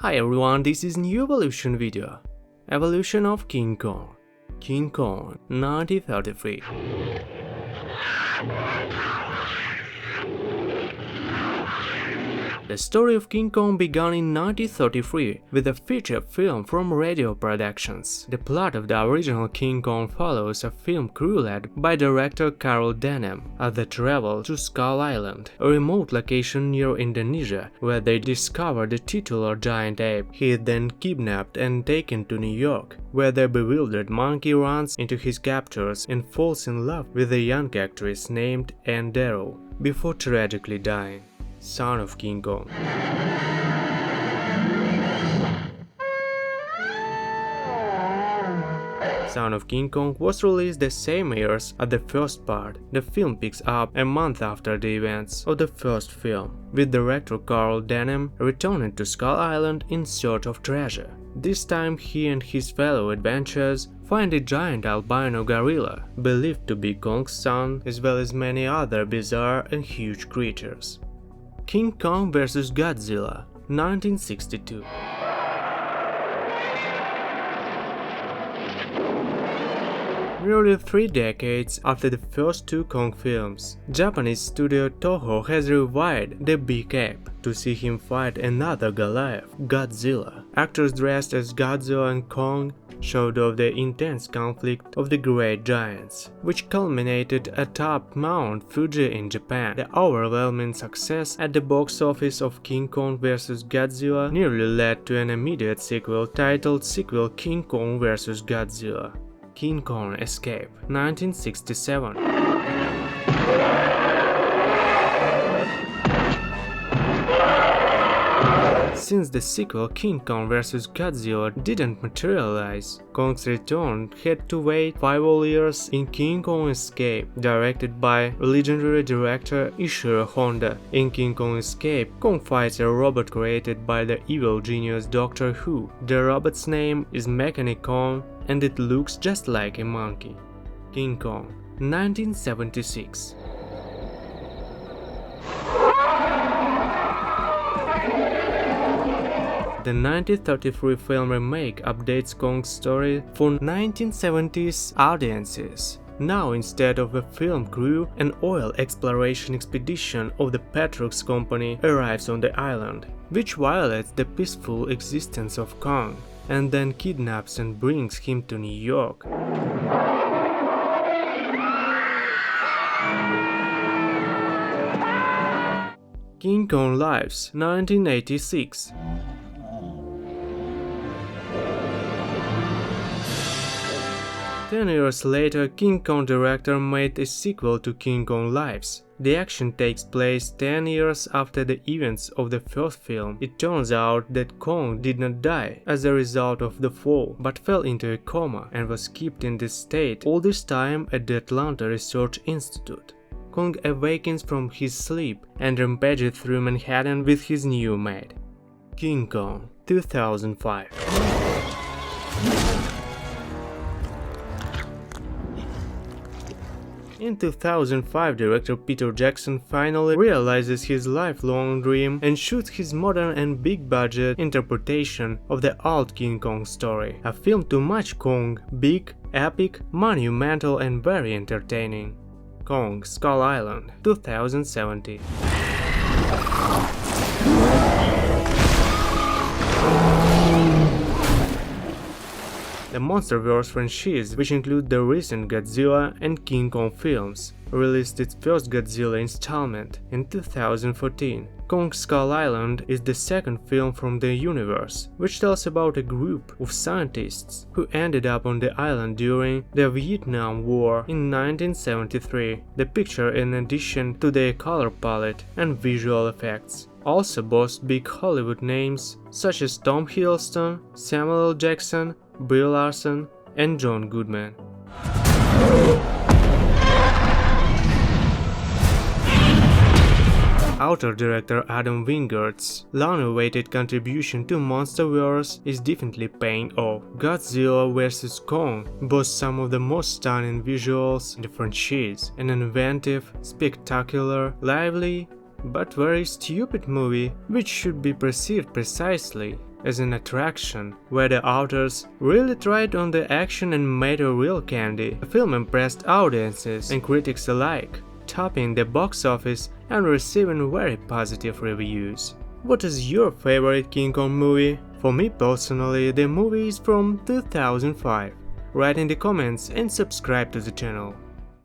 Hi everyone, this is new evolution video. Evolution of King Kong. King Kong, 1933. The story of King Kong began in 1933 with a feature film from Radio Productions. The plot of the original King Kong follows a film crew led by director Carol Denham as they travel to Skull Island, a remote location near Indonesia, where they discover the titular giant ape. He is then kidnapped and taken to New York, where the bewildered monkey runs into his captors and falls in love with a young actress named Ann Darrow, before tragically dying. Son of King Kong. Son of King Kong was released the same year as the first part. The film picks up a month after the events of the first film, with director Carl Denham returning to Skull Island in search of treasure. This time he and his fellow adventurers find a giant albino gorilla, believed to be Kong's son, as well as many other bizarre and huge creatures. King Kong vs. Godzilla, 1962. Nearly 3 decades after the first two Kong films, Japanese studio Toho has revived the big ape to see him fight another Goliath, Godzilla. Actors dressed as Godzilla and Kong showed off the intense conflict of the great giants, which culminated atop Mount Fuji in Japan. The overwhelming success at the box office of King Kong vs. Godzilla nearly led to an immediate sequel titled King Kong vs. Godzilla. King Kong Escape, 1967. Since the sequel King Kong vs. Godzilla didn't materialize, Kong's return had to wait 5 whole years in King Kong Escape, directed by legendary director Ishiro Honda. In King Kong Escape, Kong fights a robot created by the evil genius Doctor Who. The robot's name is Mechanic Kong, and it looks just like a monkey. King Kong, 1976. The 1933 film remake updates Kong's story for 1970s audiences. Now, instead of a film crew, an oil exploration expedition of the Petrox Company arrives on the island, which violates the peaceful existence of Kong, and then kidnaps and brings him to New York. King Kong Lives, 1986. 10 years later, King Kong director made a sequel to King Kong Lives. The action takes place 10 years after the events of the first film. It turns out that Kong did not die as a result of the fall, but fell into a coma and was kept in this state all this time at the Atlanta Research Institute. Kong awakens from his sleep and rampages through Manhattan with his new mate. King Kong, 2005. In 2005, director Peter Jackson finally realizes his lifelong dream and shoots his modern and big-budget interpretation of the old King Kong story. A film to match Kong, big, epic, monumental and very entertaining. Kong, Skull Island, 2017. The MonsterVerse franchise, which includes the recent Godzilla and King Kong films, released its first Godzilla installment in 2014. Kong Skull Island is the second film from the universe, which tells about a group of scientists who ended up on the island during the Vietnam War in 1973. The picture, in addition to their color palette and visual effects, also boasts big Hollywood names such as Tom Hiddleston, Samuel L. Jackson, Brie Larson, and John Goodman. Author director Adam Wingard's long-awaited contribution to MonsterVerse is definitely paying off. Godzilla vs. Kong boasts some of the most stunning visuals in the franchise, an inventive, spectacular, lively, but very stupid movie which should be perceived precisely as an attraction, where the authors really tried on the action and made a real candy. The film impressed audiences and critics alike, topping the box office and receiving very positive reviews. What is your favorite King Kong movie? For me personally, the movie is from 2005. Write in the comments and subscribe to the channel.